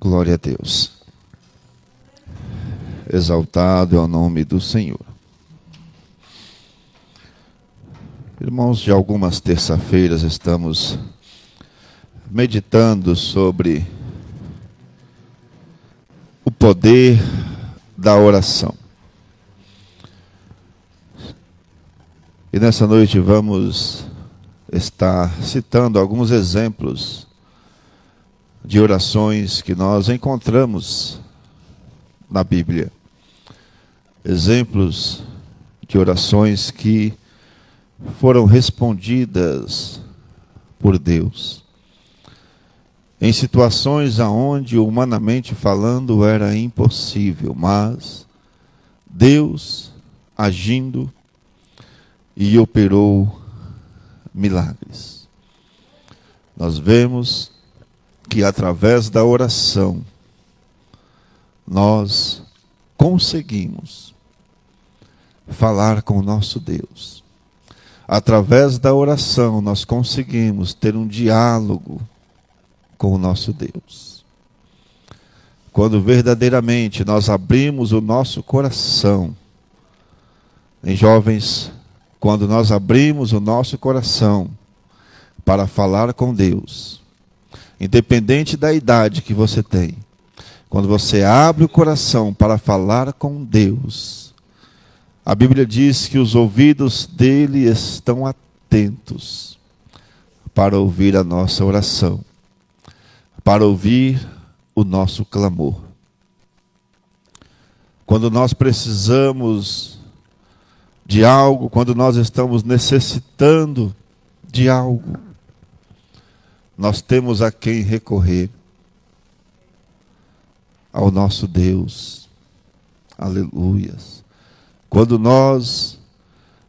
Glória a Deus. Exaltado é o nome do Senhor. Irmãos, de algumas terça-feiras estamos meditando sobre o poder da oração. E nessa noite vamos estar citando alguns exemplos de orações que nós encontramos na Bíblia. Exemplos de orações que foram respondidas por Deus. Em situações aonde, humanamente falando, era impossível, mas Deus agindo e operou milagres. Nós vemos que através da oração nós conseguimos falar com o nosso Deus. Através da oração nós conseguimos ter um diálogo com o nosso Deus. Quando verdadeiramente nós abrimos o nosso coração, em jovens, quando nós abrimos o nosso coração para falar com Deus, independente da idade que você tem, quando você abre o coração para falar com Deus, a Bíblia diz que os ouvidos dele estão atentos para ouvir a nossa oração, para ouvir o nosso clamor. Quando nós precisamos de algo, quando nós estamos necessitando de algo, nós temos a quem recorrer, ao nosso Deus. Aleluias. Quando nós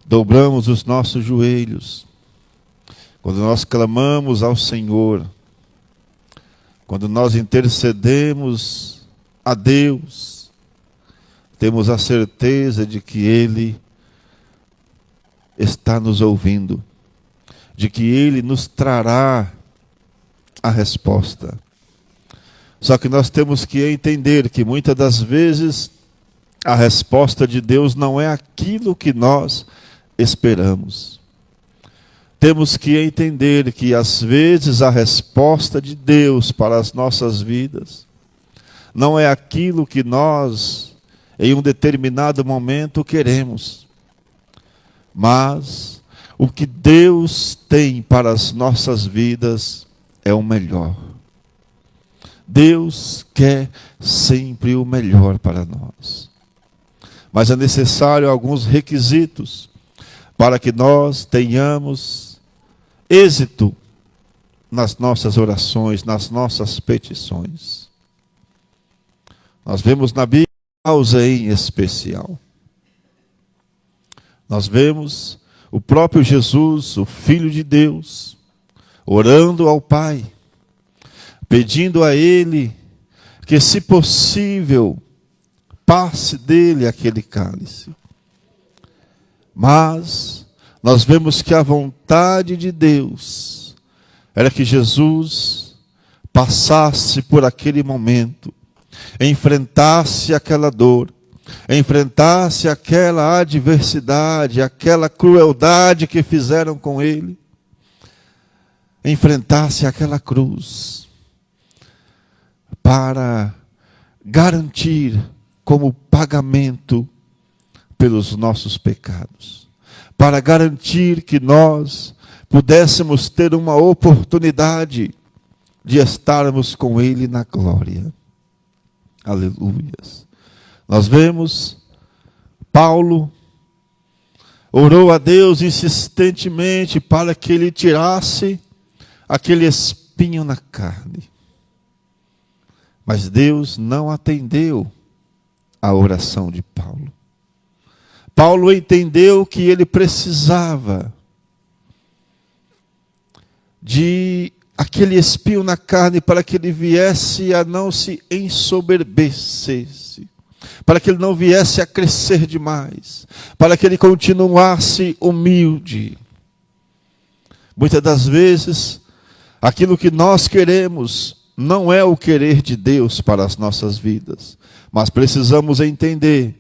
dobramos os nossos joelhos, quando nós clamamos ao Senhor, quando nós intercedemos a Deus, temos a certeza de que Ele está nos ouvindo, de que Ele nos trará a resposta. Só que nós temos que entender que muitas das vezes a resposta de Deus não é aquilo que nós esperamos. Temos que entender que às vezes a resposta de Deus para as nossas vidas não é aquilo que nós em um determinado momento queremos. Mas o que Deus tem para as nossas vidas é o melhor. Deus quer sempre o melhor para nós. Mas é necessário alguns requisitos para que nós tenhamos êxito nas nossas orações, nas nossas petições. Nós vemos na Bíblia causa em especial. Nós vemos o próprio Jesus, o Filho de Deus, orando ao Pai, pedindo a Ele que, se possível, passe dele aquele cálice. Mas nós vemos que a vontade de Deus era que Jesus passasse por aquele momento, enfrentasse aquela dor, enfrentasse aquela adversidade, aquela crueldade que fizeram com ele, enfrentasse aquela cruz, para garantir como pagamento pelos nossos pecados, para garantir que nós pudéssemos ter uma oportunidade de estarmos com Ele na glória. Aleluias. Nós vemos Paulo orou a Deus insistentemente para que Ele tirasse aquele espinho na carne. Mas Deus não atendeu a oração de Paulo. Paulo entendeu que ele precisava de aquele espinho na carne para que ele viesse a não se ensoberbecesse, para que ele não viesse a crescer demais, para que ele continuasse humilde. Muitas das vezes, aquilo que nós queremos não é o querer de Deus para as nossas vidas, mas precisamos entender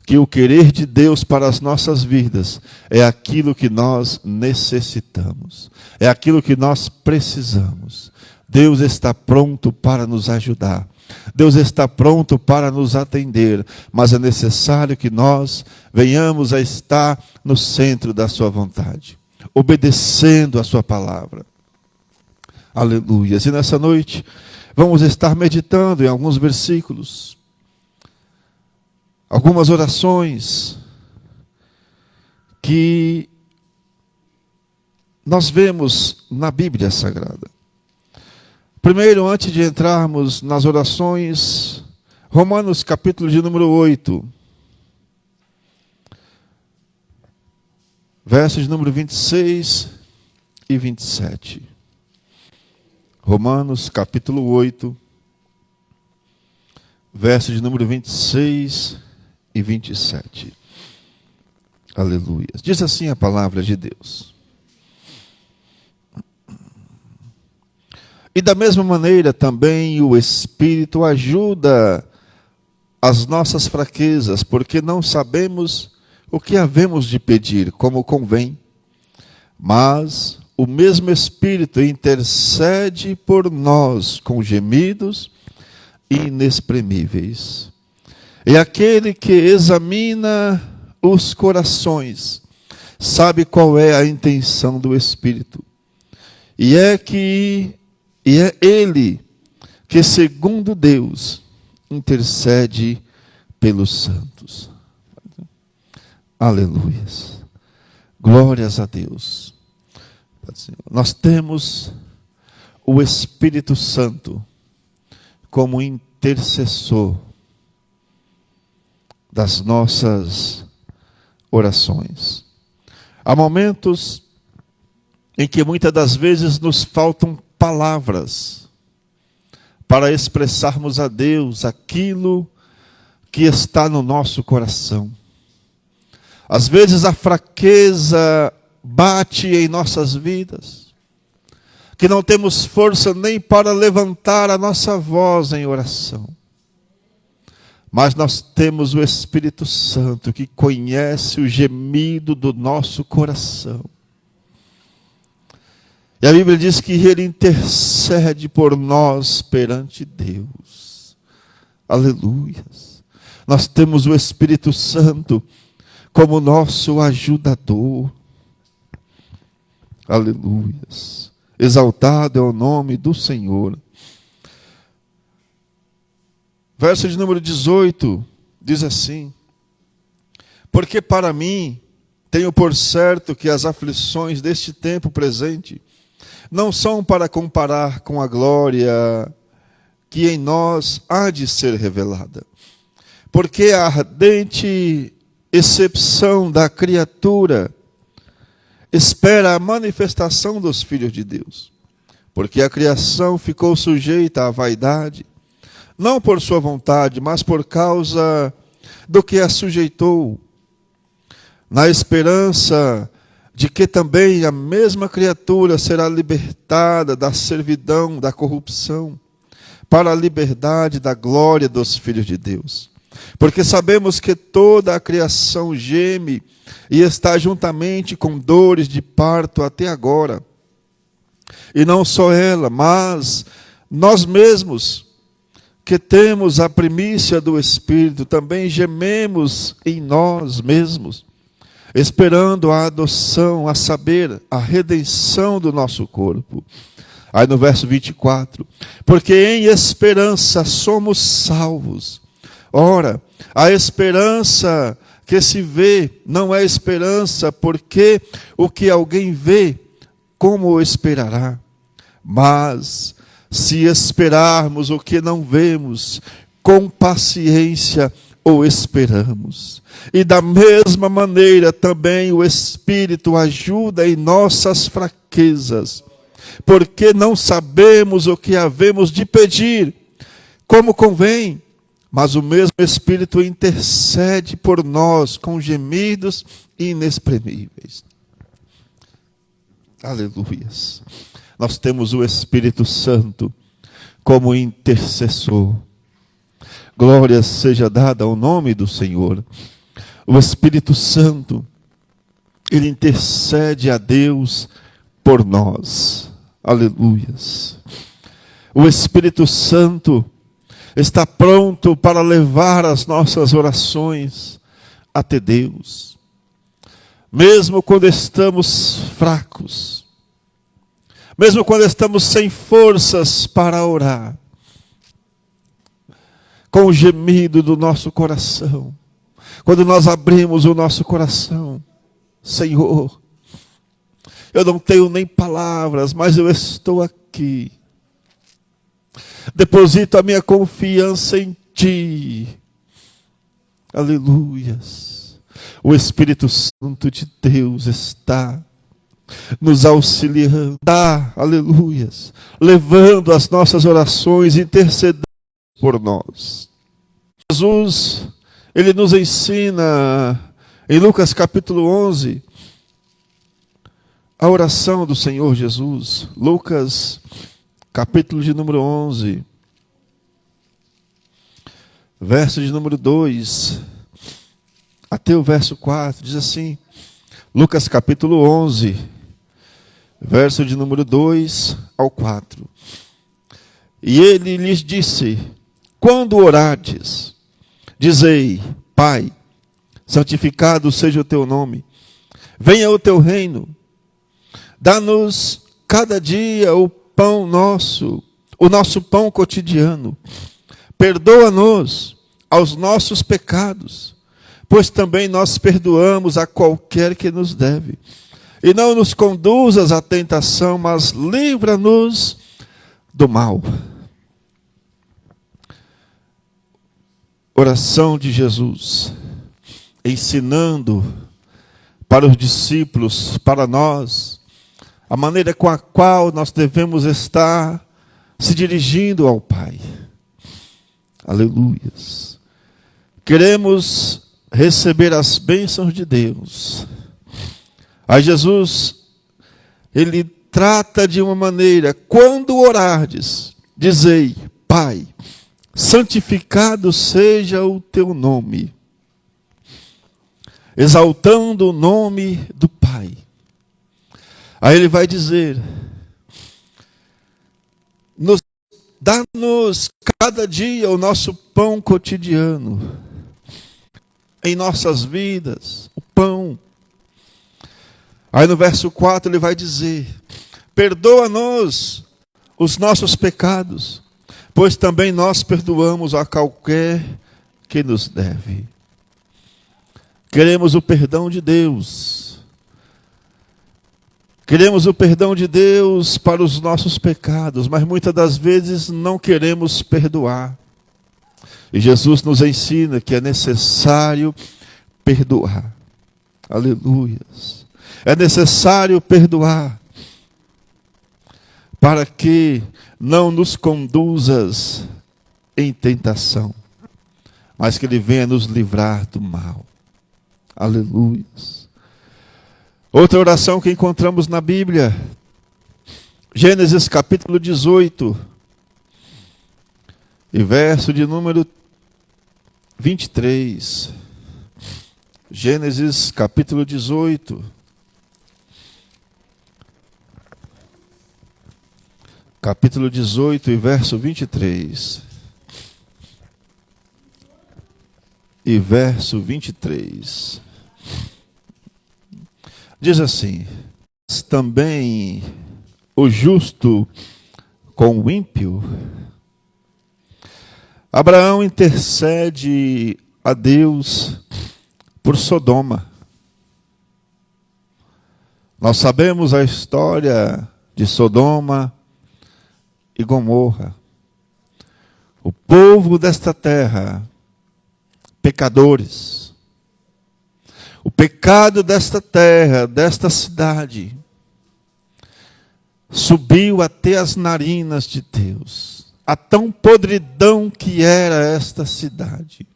que o querer de Deus para as nossas vidas é aquilo que nós necessitamos, é aquilo que nós precisamos. Deus está pronto para nos ajudar, Deus está pronto para nos atender, mas é necessário que nós venhamos a estar no centro da sua vontade, obedecendo a sua palavra. Aleluia. E nessa noite vamos estar meditando em alguns versículos, algumas orações que nós vemos na Bíblia Sagrada. Primeiro, antes de entrarmos nas orações, Romanos capítulo de número 8, versos de número 26 e 27. Romanos capítulo 8, versos de número 26 e 27. Aleluia. Diz assim a palavra de Deus. E da mesma maneira também o Espírito ajuda as nossas fraquezas, porque não sabemos o que havemos de pedir como convém, mas o mesmo Espírito intercede por nós com gemidos inexprimíveis. E aquele que examina os corações sabe qual é a intenção do Espírito. E é Ele que, segundo Deus, intercede pelos santos. Aleluias. Glórias a Deus. Nós temos o Espírito Santo como intercessor das nossas orações. Há momentos em que muitas das vezes nos faltam palavras para expressarmos a Deus aquilo que está no nosso coração. Às vezes a fraqueza bate em nossas vidas, que não temos força nem para levantar a nossa voz em oração. Mas nós temos o Espírito Santo que conhece o gemido do nosso coração. E a Bíblia diz que Ele intercede por nós perante Deus. Aleluia. Nós temos o Espírito Santo como nosso ajudador. Aleluia. Exaltado é o nome do Senhor. Verso de número 18 diz assim: porque para mim tenho por certo que as aflições deste tempo presente não são para comparar com a glória que em nós há de ser revelada. Porque a ardente excepção da criatura espera a manifestação dos filhos de Deus. Porque a criação ficou sujeita à vaidade, não por sua vontade, mas por causa do que a sujeitou, na esperança de que também a mesma criatura será libertada da servidão, da corrupção, para a liberdade da glória dos filhos de Deus. Porque sabemos que toda a criação geme e está juntamente com dores de parto até agora. E não só ela, mas nós mesmos, que temos a primícia do Espírito, também gememos em nós mesmos, esperando a adoção, a saber, a redenção do nosso corpo. Aí no verso 24, porque em esperança somos salvos. Ora, a esperança que se vê não é esperança, porque o que alguém vê, como o esperará? Mas se esperarmos o que não vemos, com paciência o esperamos. E da mesma maneira também o Espírito ajuda em nossas fraquezas, porque não sabemos o que havemos de pedir, como convém, mas o mesmo Espírito intercede por nós com gemidos inexprimíveis. Aleluias. Nós temos o Espírito Santo como intercessor. Glória seja dada ao nome do Senhor. O Espírito Santo, ele intercede a Deus por nós. Aleluias. O Espírito Santo está pronto para levar as nossas orações até Deus. Mesmo quando estamos fracos, mesmo quando estamos sem forças para orar, com o gemido do nosso coração, quando nós abrimos o nosso coração, Senhor, eu não tenho nem palavras, mas eu estou aqui. Deposito a minha confiança em Ti. Aleluias. O Espírito Santo de Deus está nos auxiliando, aleluias, levando as nossas orações, intercedendo por nós. Jesus, ele nos ensina em Lucas capítulo 11, a oração do Senhor Jesus. Lucas capítulo de número 11, verso de número 2 até o verso 4, diz assim, Lucas capítulo 11, verso de número 2 ao 4. E ele lhes disse, quando orardes, dizei, Pai, santificado seja o teu nome, venha o teu reino, dá-nos cada dia o pão nosso, o nosso pão cotidiano, perdoa-nos aos nossos pecados, pois também nós perdoamos a qualquer que nos deve. E não nos conduzas à tentação, mas livra-nos do mal. Oração de Jesus, ensinando para os discípulos, para nós, a maneira com a qual nós devemos estar se dirigindo ao Pai. Aleluias. Queremos receber as bênçãos de Deus. Aí Jesus, ele trata de uma maneira, quando orardes, dizei, Pai, santificado seja o teu nome, exaltando o nome do Pai. Aí ele vai dizer, dá-nos cada dia o nosso pão cotidiano, em nossas vidas, o pão. Aí no verso 4 ele vai dizer, perdoa-nos os nossos pecados, pois também nós perdoamos a qualquer que nos deve. Queremos o perdão de Deus. Queremos o perdão de Deus para os nossos pecados, mas muitas das vezes não queremos perdoar. E Jesus nos ensina que é necessário perdoar. Aleluias. É necessário perdoar para que não nos conduzas em tentação, mas que Ele venha nos livrar do mal. Aleluias. Outra oração que encontramos na Bíblia, Gênesis capítulo 18, e verso de número 23. Gênesis capítulo 18. Capítulo 18 e verso 23. E verso 23. Diz assim, também o justo com o ímpio. Abraão intercede a Deus por Sodoma. Nós sabemos a história de Sodoma e Gomorra. O povo desta terra, pecadores. O pecado desta terra, desta cidade, subiu até as narinas de Deus. A tão podridão que era esta cidade.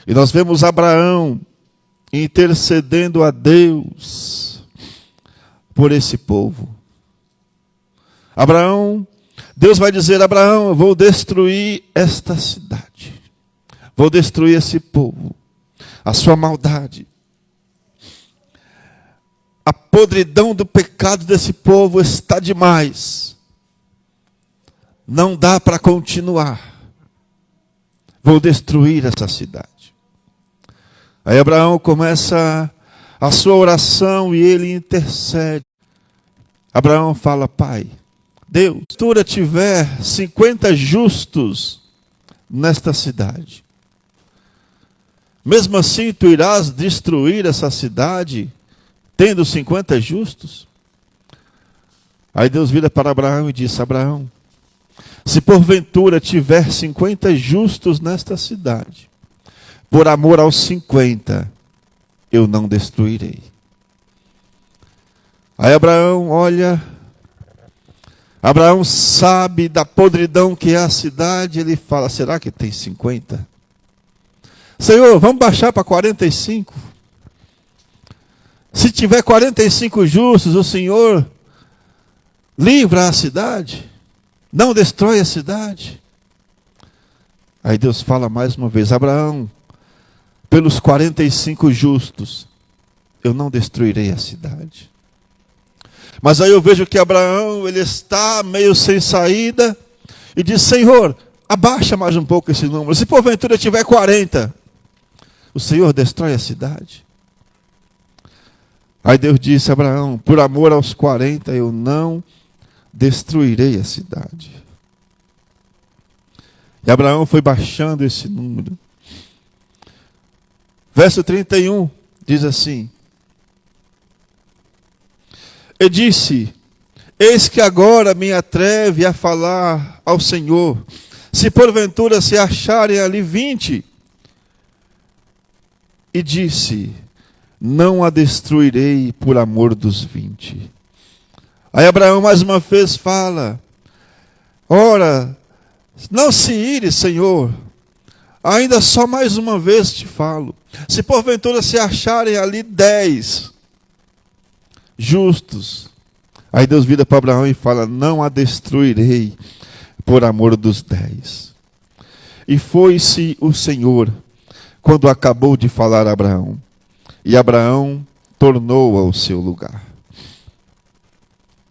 E nós vemos Abraão intercedendo a Deus por esse povo. Abraão Deus vai dizer a Abraão: eu vou destruir esta cidade, vou destruir esse povo, a sua maldade, a podridão do pecado desse povo está demais, não dá para continuar, vou destruir essa cidade. Aí Abraão começa a sua oração e ele intercede. Abraão fala: Pai, Deus, se tu tiver 50 justos nesta cidade, mesmo assim tu irás destruir essa cidade, tendo 50 justos? Aí Deus vira para Abraão e diz: Abraão, se porventura tiver 50 justos nesta cidade, por amor aos 50, eu não destruirei. Aí Abraão olha, Abraão sabe da podridão que é a cidade, ele fala: será que tem 50? Senhor, vamos baixar para 45? Se tiver 45 justos, o Senhor livra a cidade, não destrói a cidade. Aí Deus fala mais uma vez: Abraão, pelos 45 justos, eu não destruirei a cidade. Mas aí eu vejo que Abraão, ele está meio sem saída, e diz: Senhor, abaixa mais um pouco esse número. Se porventura tiver 40, o Senhor destrói a cidade. Aí Deus disse a Abraão: por amor aos 40, eu não destruirei a cidade. E Abraão foi baixando esse número. Verso 31 diz assim: e disse: eis que agora me atreve a falar ao Senhor, se porventura se acharem ali 20. E disse: não a destruirei por amor dos 20. Aí Abraão mais uma vez fala: ora, não se ire, Senhor, ainda só mais uma vez te falo, se porventura se acharem ali 10 justos. Aí Deus vira para Abraão e fala: não a destruirei por amor dos 10. E foi-se o Senhor quando acabou de falar a Abraão, e Abraão tornou ao seu lugar.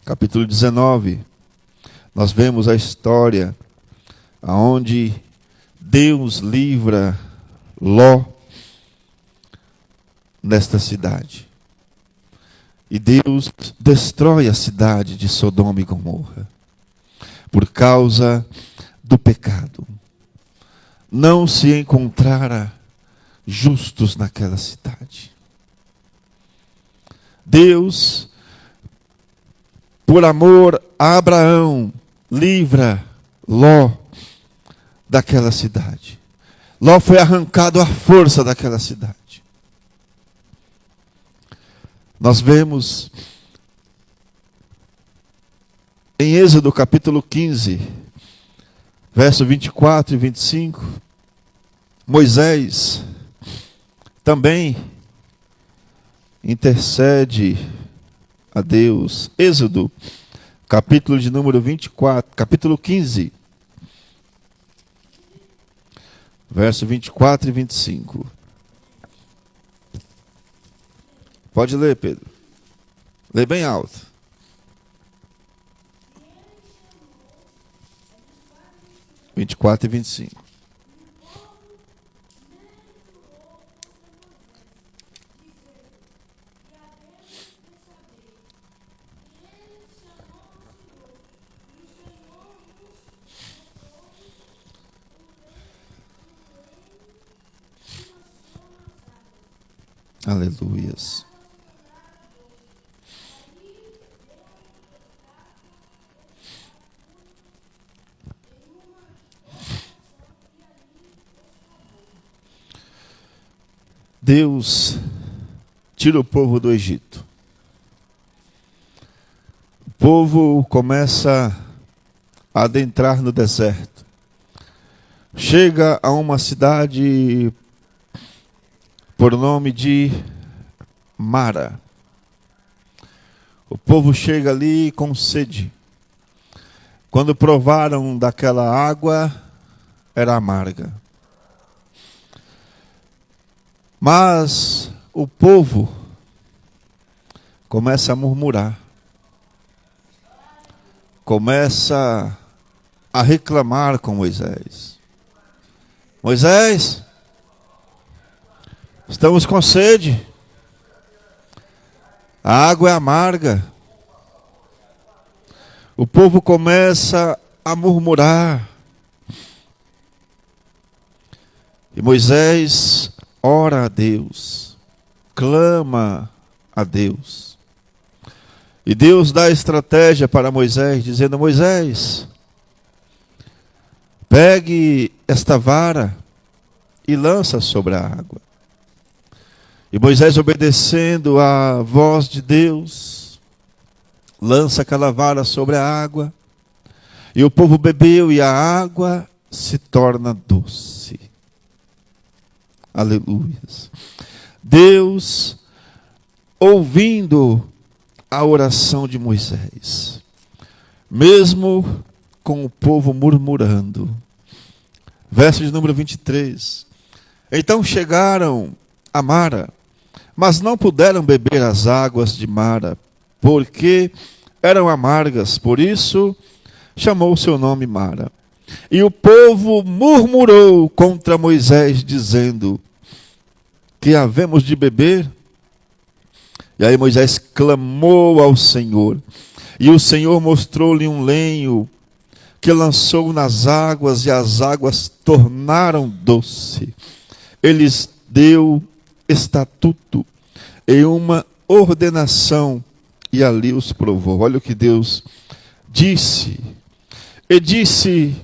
Capítulo 19, nós vemos a história aonde Deus livra Ló nesta cidade. E Deus destrói a cidade de Sodoma e Gomorra por causa do pecado. Não se encontrara justos naquela cidade. Deus, por amor a Abraão, livra Ló daquela cidade. Ló foi arrancado à força daquela cidade. Nós vemos em Êxodo capítulo 15, verso 24 e 25, Moisés também intercede a Deus. Êxodo, capítulo de número 24, capítulo 15, verso 24 e 25. Pode ler, Pedro. Lê bem alto. Vinte e 24 e 25. Aleluias. Deus tira o povo do Egito. O povo começa a adentrar no deserto. Chega a uma cidade por nome de Mara. O povo chega ali com sede. quando provaram daquela água, era amarga. Mas o povo começa a murmurar, começa a reclamar com Moisés. Moisés, estamos com sede, a água é amarga. O povo começa a murmurar. E Moisés ora a Deus, clama a Deus. E Deus dá estratégia para Moisés, dizendo: Moisés, pegue esta vara e lança sobre a água. E Moisés, obedecendo à voz de Deus, lança aquela vara sobre a água. E o povo bebeu e a água se torna doce. Aleluias. Deus, ouvindo a oração de Moisés, mesmo com o povo murmurando. Verso de número 23. Então chegaram a Mara, mas não puderam beber as águas de Mara, porque eram amargas, por isso chamou seu nome Mara. E o povo murmurou contra Moisés, dizendo: que havemos de beber? E aí Moisés clamou ao Senhor, e o Senhor mostrou-lhe um lenho que lançou nas águas, e as águas tornaram doce. Ele lhes deu estatuto e uma ordenação, e ali os provou. Olha o que Deus disse. E disse: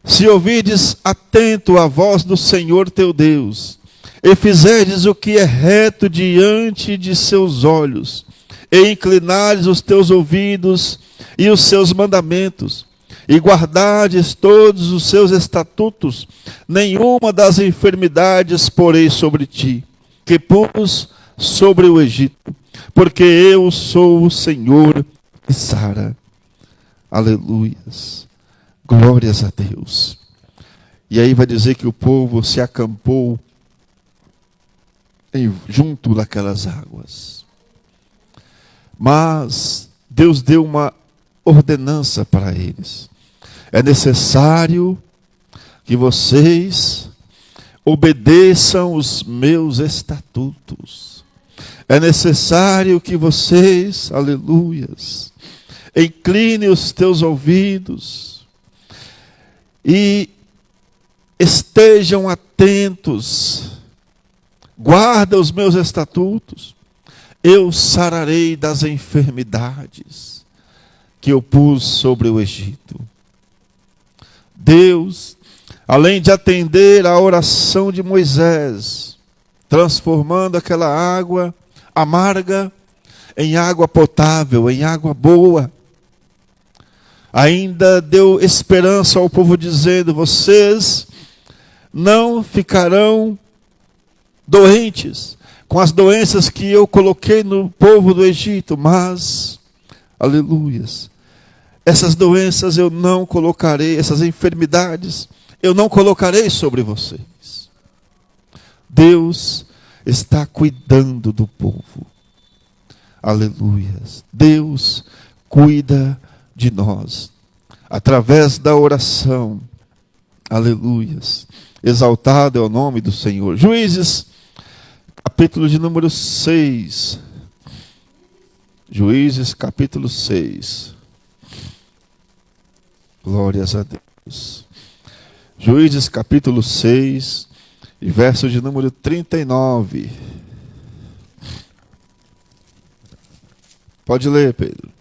se ouvirdes atento a voz do Senhor teu Deus, e fizerdes o que é reto diante de seus olhos, e inclinares os teus ouvidos e os seus mandamentos, e guardardes todos os seus estatutos, nenhuma das enfermidades porei sobre ti, que pus sobre o Egito, porque eu sou o Senhor que sara. Aleluias. Glórias a Deus. E aí vai dizer que o povo se acampou junto daquelas águas. Mas Deus deu uma ordenança para eles. É necessário que vocês obedeçam os meus estatutos. É necessário que vocês, aleluias, incline os teus ouvidos e estejam atentos. Guarda os meus estatutos. Eu sararei das enfermidades que eu pus sobre o Egito. Deus, além de atender à oração de Moisés, transformando aquela água amarga em água potável, em água boa, ainda deu esperança ao povo, dizendo: vocês não ficarão doentes com as doenças que eu coloquei no povo do Egito, mas, aleluias, essas doenças eu não colocarei, essas enfermidades eu não colocarei sobre vocês. Deus está cuidando do povo. Aleluias. Deus cuida de nós através da oração. Aleluias. Exaltado é o nome do Senhor. Juízes, capítulo de número 6. Juízes, capítulo 6. Glórias a Deus. Juízes, capítulo 6, e verso de número 39. Pode ler, Pedro.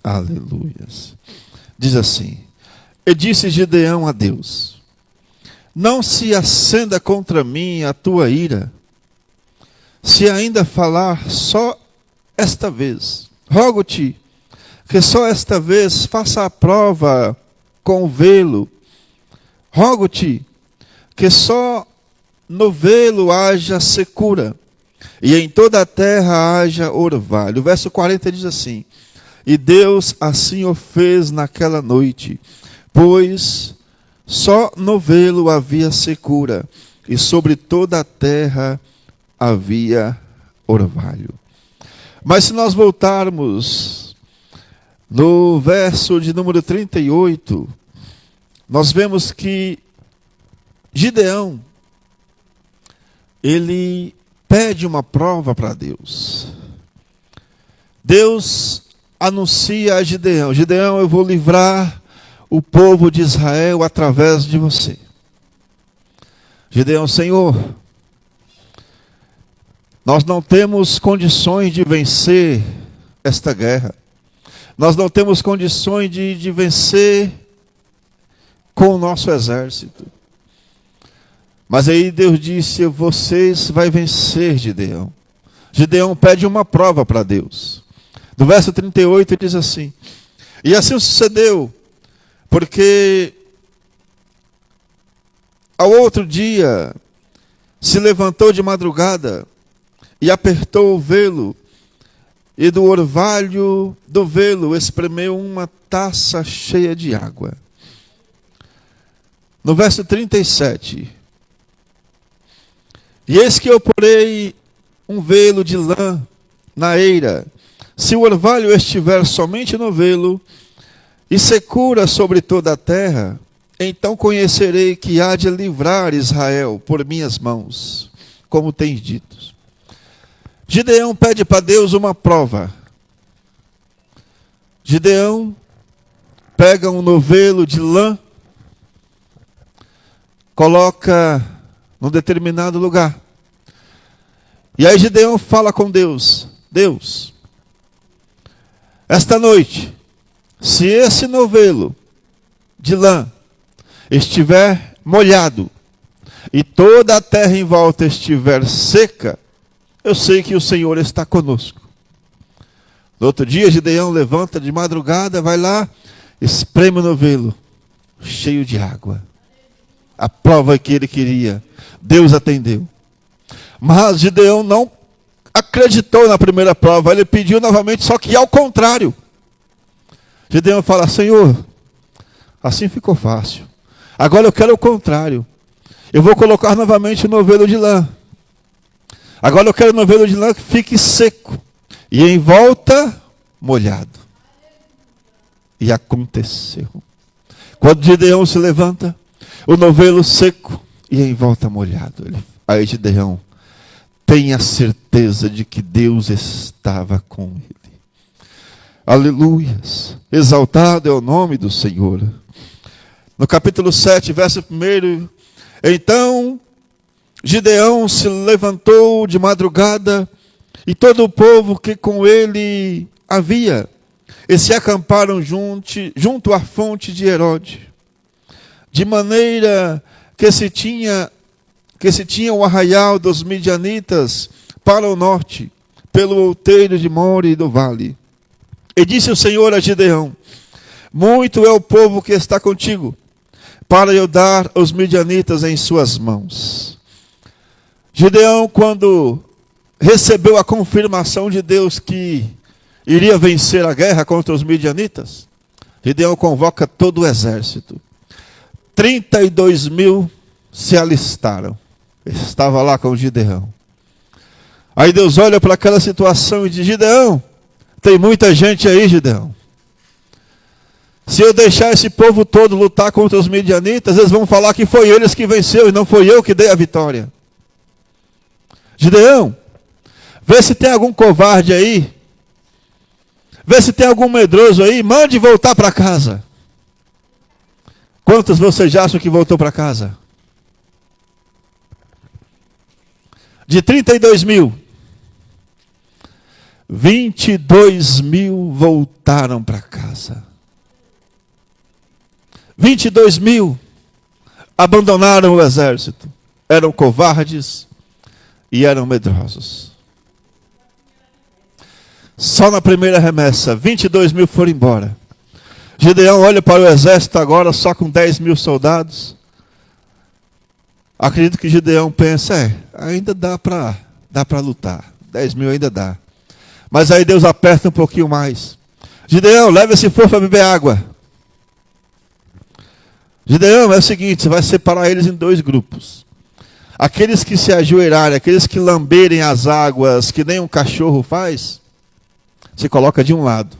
Aleluias. Diz assim: e disse Gideão a Deus: não se acenda contra mim a tua ira, se ainda falar só esta vez. Rogo-te que só esta vez faça a prova com o velo. Rogo-te que só no velo haja secura, e em toda a terra haja orvalho. O verso 40 diz assim: e Deus assim o fez naquela noite, pois só no velo havia secura, e sobre toda a terra havia orvalho. Mas se nós voltarmos no verso de número 38, nós vemos que Gideão, ele pede uma prova para Deus. Deus anuncia a Gideão: Gideão, eu vou livrar o povo de Israel através de você. Gideão: Senhor, nós não temos condições de vencer esta guerra. Nós não temos condições de vencer com o nosso exército. Mas aí Deus disse: vocês vão vencer, Gideão. Gideão pede uma prova para Deus. No verso 38 diz assim: e assim sucedeu, porque ao outro dia se levantou de madrugada e apertou o velo, e do orvalho do velo espremeu uma taça cheia de água. No verso 37, e eis que eu porei um velo de lã na eira. Se o orvalho estiver somente no velo, e secura sobre toda a terra, então conhecerei que há de livrar Israel por minhas mãos, como tens dito. Gideão pede para Deus uma prova. Gideão pega um novelo de lã, coloca num determinado lugar. E aí Gideão fala com Deus: Deus, esta noite, se esse novelo de lã estiver molhado e toda a terra em volta estiver seca, eu sei que o Senhor está conosco. No outro dia, Gideão levanta de madrugada, vai lá, espreme o novelo, cheio de água. A prova que ele queria, Deus atendeu. Mas Gideão não acreditou na primeira prova, ele pediu novamente, só que ao contrário. Gideão fala: Senhor, assim ficou fácil. Agora eu quero o contrário. Eu vou colocar novamente o novelo de lã. Agora eu quero o novelo de lã que fique seco e em volta molhado. E aconteceu. Quando Gideão se levanta, o novelo seco e em volta molhado. Aí Gideão tem a certeza de que Deus estava com ele. Aleluias. Exaltado é o nome do Senhor. No capítulo 7, verso 1. Então Gideão se levantou de madrugada, e todo o povo que com ele havia, e se acamparam junto à fonte de Herode, de maneira que se tinha o arraial dos midianitas para o norte, pelo outeiro de More e do vale. E disse o Senhor a Gideão: muito é o povo que está contigo, para eu dar os midianitas em suas mãos. Gideão, quando recebeu a confirmação de Deus que iria vencer a guerra contra os midianitas, Gideão convoca todo o exército. 32.000 se alistaram. Estava lá com Gideão. Aí Deus olha para aquela situação e diz: Gideão, tem muita gente aí, Gideão. Se eu deixar esse povo todo lutar contra os midianitas, eles vão falar que foi eles que venceu e não foi eu que dei a vitória. Gideão, vê se tem algum covarde aí. Vê se tem algum medroso aí. Mande voltar para casa. Quantos vocês já acham que voltou para casa? De 32.000. 22.000 voltaram para casa. 22.000 abandonaram o exército. Eram covardes e eram medrosos. Só na primeira remessa, 22.000 foram embora. Gideão olha para o exército agora só com 10.000 soldados. Acredito que Gideão pensa, ainda dá para lutar. 10.000 ainda dá. Mas aí Deus aperta um pouquinho mais. Gideão, leva esse povo para beber água. Gideão, é o seguinte, você vai separar eles em 2 grupos. Aqueles que se ajoelharem, aqueles que lamberem as águas, que nem um cachorro faz, você coloca de um lado.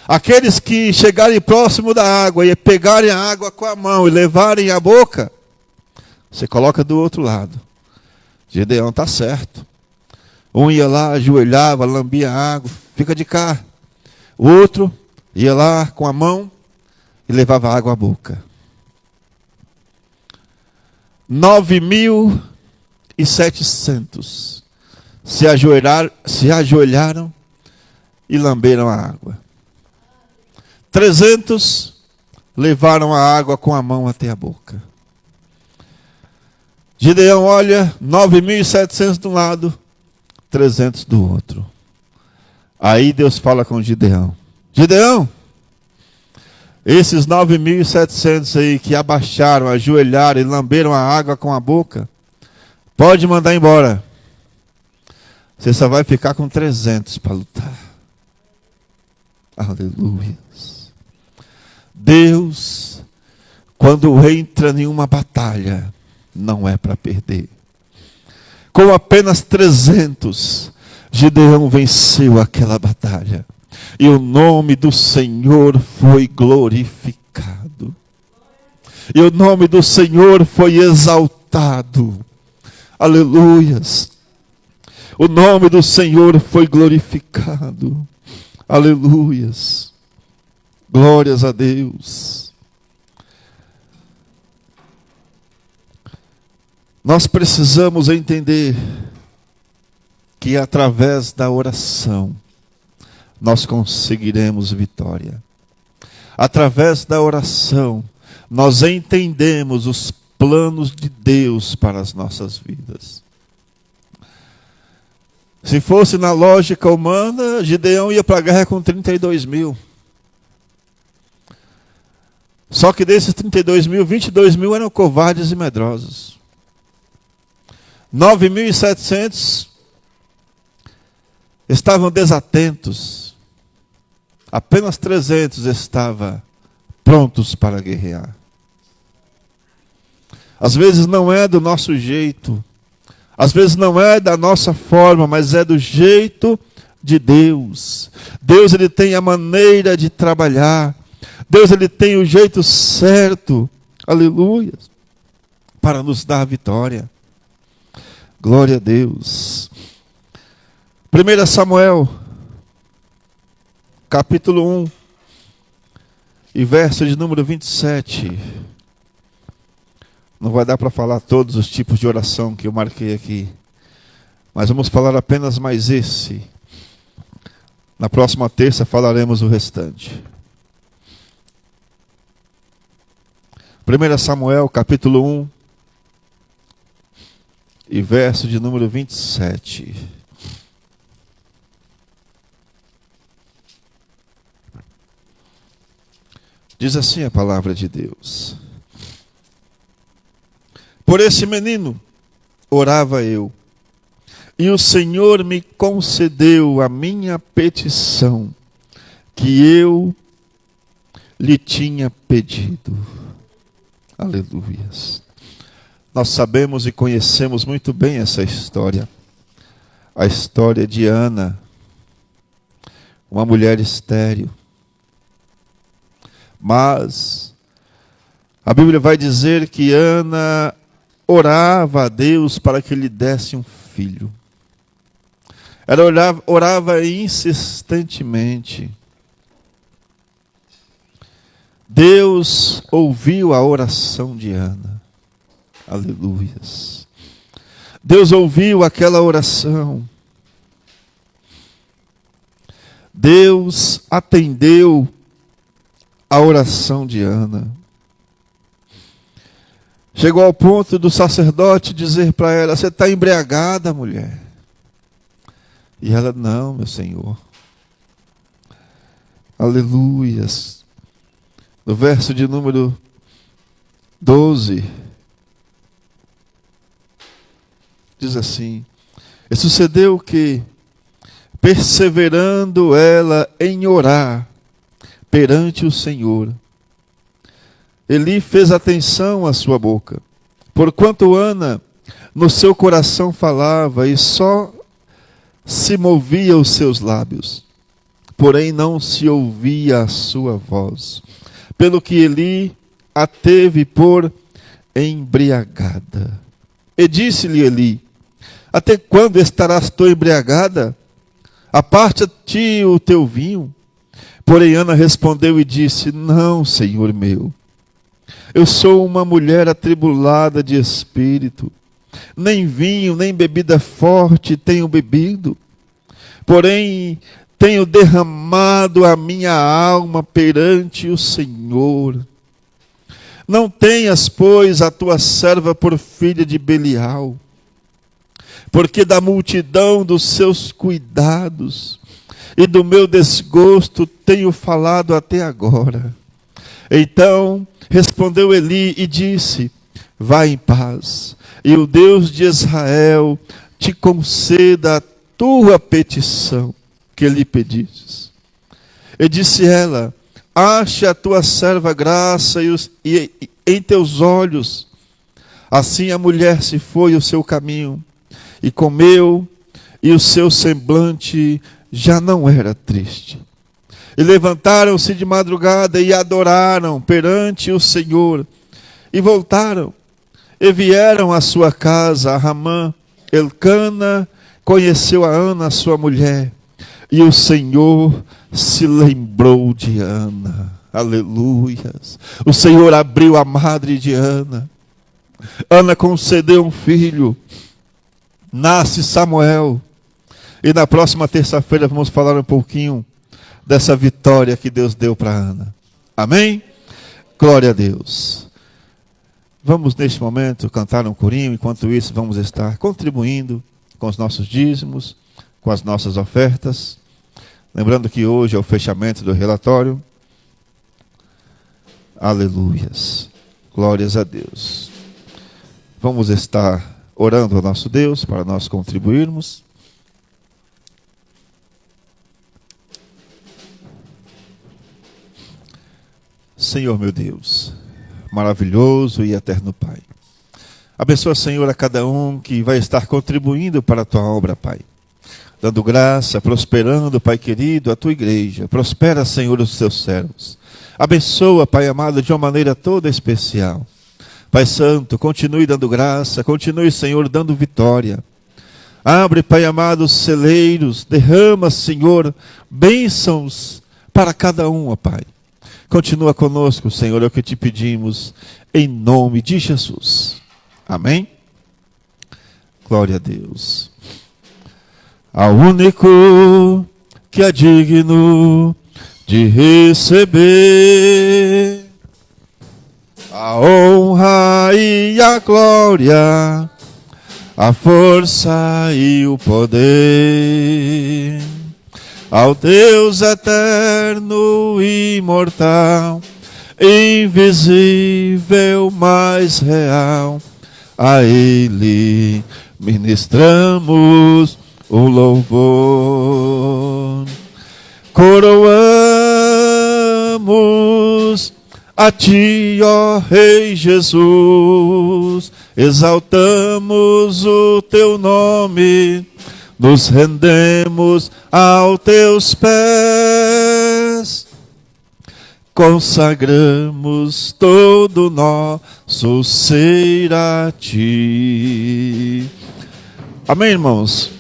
Aqueles que chegarem próximo da água e pegarem a água com a mão e levarem à boca, você coloca do outro lado. Gideão está certo. Um ia lá, ajoelhava, lambia a água, fica de cá. O outro ia lá com a mão e levava a água à boca. 9.700 se ajoelharam e lamberam a água. 300 levaram a água com a mão até a boca. Gideão olha, 9.700 de um lado, 300 do outro. Aí Deus fala com Gideão. Gideão, esses 9.700 aí que abaixaram, ajoelharam e lamberam a água com a boca, pode mandar embora. Você só vai ficar com 300 para lutar. Aleluia. Deus, quando entra em uma batalha, não é para perder. Com apenas 300, Gideão venceu aquela batalha. E o nome do Senhor foi glorificado. E o nome do Senhor foi exaltado. Aleluias. O nome do Senhor foi glorificado. Aleluias. Glórias a Deus. Nós precisamos entender que através da oração nós conseguiremos vitória. Através da oração nós entendemos os planos de Deus para as nossas vidas. Se fosse na lógica humana, Gideão ia para a guerra com 32.000. Só que desses 32.000, 22.000 eram covardes e medrosos. 9.700 estavam desatentos. Apenas 300 estavam prontos para guerrear. Às vezes não é do nosso jeito. Às vezes não é da nossa forma, mas é do jeito de Deus. Deus, ele tem a maneira de trabalhar. Deus, ele tem o jeito certo, aleluia, para nos dar a vitória. Glória a Deus. 1 Samuel, capítulo 1, e verso de número 27. Não vai dar para falar todos os tipos de oração que eu marquei aqui, mas vamos falar apenas mais esse. Na próxima terça falaremos o restante. 1 Samuel, capítulo 1, e verso de número 27. Diz assim a palavra de Deus: por esse menino orava eu, e o Senhor me concedeu a minha petição, que eu lhe tinha pedido. Aleluias. Nós sabemos e conhecemos muito bem essa história. A história de Ana, uma mulher estéril. Mas a Bíblia vai dizer que Ana orava a Deus para que lhe desse um filho. Ela orava insistentemente. Deus ouviu a oração de Ana. Aleluias. Deus ouviu aquela oração. Deus atendeu a oração de Ana. Chegou ao ponto do sacerdote dizer para ela: você está embriagada, mulher? E ela: não, meu Senhor. Aleluias. No verso de número 12, diz assim: e sucedeu que, perseverando ela em orar perante o Senhor, Eli fez atenção à sua boca, porquanto Ana no seu coração falava e só se movia os seus lábios, porém não se ouvia a sua voz, pelo que Eli a teve por embriagada. E disse-lhe Eli: até quando estarás tu embriagada? Aparte a ti o teu vinho. Porém Ana respondeu e disse: não, Senhor meu, eu sou uma mulher atribulada de espírito, nem vinho, nem bebida forte tenho bebido, porém tenho derramado a minha alma perante o Senhor. Não tenhas, pois, a tua serva por filha de Belial, porque da multidão dos seus cuidados e do meu desgosto tenho falado até agora. Então respondeu Eli e disse: vai em paz, e o Deus de Israel te conceda a tua petição que lhe pedistes. E disse ela: ache a tua serva graça e em teus olhos. Assim a mulher se foi o seu caminho, e comeu, e o seu semblante já não era triste. E levantaram-se de madrugada e adoraram perante o Senhor, e voltaram, e vieram à sua casa a Ramã. Elcana conheceu a Ana, sua mulher, e o Senhor se lembrou de Ana. Aleluias. O Senhor abriu a madre de Ana. Ana concedeu um filho. Nasce Samuel. E na próxima terça-feira vamos falar um pouquinho dessa vitória que Deus deu para Ana. Amém? Glória a Deus. Vamos neste momento cantar um corinho. Enquanto isso vamos estar contribuindo com os nossos dízimos, com as nossas ofertas. Lembrando que hoje é o fechamento do relatório. Aleluias. Glórias a Deus. Vamos estar orando ao nosso Deus para nós contribuirmos. Senhor meu Deus, maravilhoso e eterno Pai. Abençoa, Senhor, a cada um que vai estar contribuindo para a tua obra, Pai. Dando graça, prosperando, Pai querido, a tua igreja. Prospera, Senhor, os teus servos. Abençoa, Pai amado, de uma maneira toda especial. Pai Santo, continue dando graça, continue, Senhor, dando vitória. Abre, Pai amado, os celeiros, derrama, Senhor, bênçãos para cada um, ó Pai. Continua conosco, Senhor, é o que te pedimos, em nome de Jesus. Amém? Glória a Deus. Ao único que é digno de receber a honra e a glória, a força e o poder, ao Deus eterno e imortal, invisível, mas real, a Ele ministramos o louvor. Coroamos a Ti, ó Rei Jesus, exaltamos o Teu nome, nos rendemos aos Teus pés, consagramos todo nosso ser a Ti. Amém, irmãos?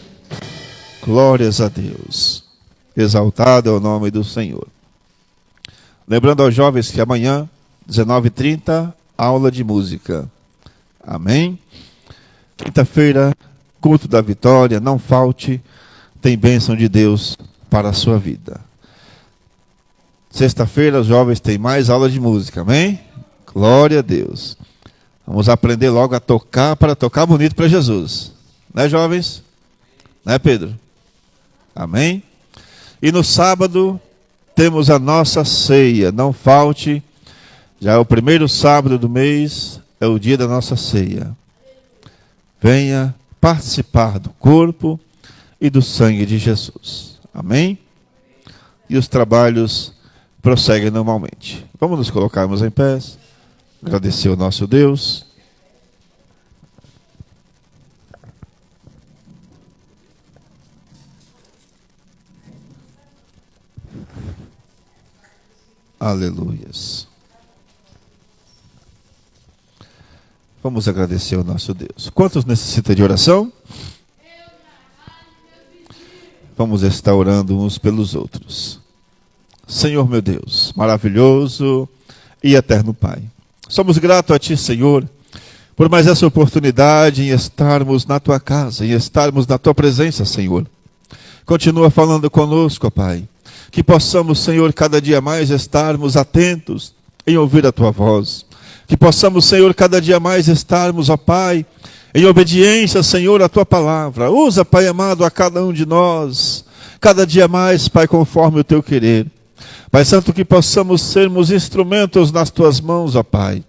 Glórias a Deus. Exaltado é o nome do Senhor. Lembrando aos jovens que amanhã, 19h30, aula de música. Amém? Quinta-feira, culto da vitória, não falte, tem bênção de Deus para a sua vida. Sexta-feira os jovens têm mais aula de música, amém? Glória a Deus. Vamos aprender logo a tocar para tocar bonito para Jesus. Né, jovens? Né, Pedro? Amém? E no sábado temos a nossa ceia. Não falte. Já é o primeiro sábado do mês. É o dia da nossa ceia. Venha participar do corpo e do sangue de Jesus. Amém? E os trabalhos prosseguem normalmente. Vamos nos colocarmos em pé. Agradecer ao nosso Deus. Aleluias. Vamos agradecer ao nosso Deus. Quantos necessitam de oração? Vamos estar orando uns pelos outros. Senhor meu Deus, maravilhoso e eterno Pai. Somos gratos a Ti, Senhor, por mais essa oportunidade em estarmos na Tua casa, em estarmos na Tua presença, Senhor. Continua falando conosco, ó Pai. Que possamos, Senhor, cada dia mais estarmos atentos em ouvir a Tua voz. Que possamos, Senhor, cada dia mais estarmos, ó Pai, em obediência, Senhor, à Tua palavra. Usa, Pai amado, a cada um de nós, cada dia mais, Pai, conforme o Teu querer. Pai Santo, que possamos sermos instrumentos nas Tuas mãos, ó Pai.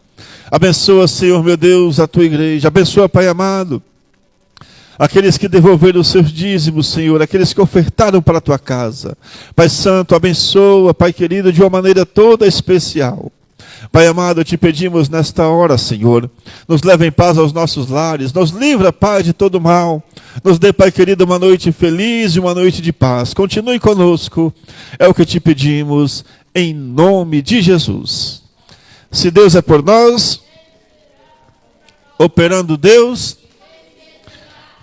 Abençoa, Senhor, meu Deus, a Tua igreja. Abençoa, Pai amado, aqueles que devolveram os seus dízimos, Senhor, aqueles que ofertaram para a Tua casa. Pai Santo, abençoa, Pai querido, de uma maneira toda especial. Pai amado, te pedimos nesta hora, Senhor, nos leva em paz aos nossos lares, nos livra, Pai, de todo mal, nos dê, Pai querido, uma noite feliz e uma noite de paz. Continue conosco, é o que te pedimos, em nome de Jesus. Se Deus é por nós, operando Deus,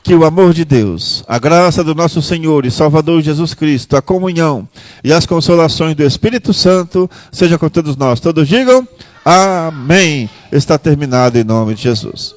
que o amor de Deus, a graça do nosso Senhor e Salvador Jesus Cristo, a comunhão e as consolações do Espírito Santo seja com todos nós. Todos digam amém. Está terminado em nome de Jesus.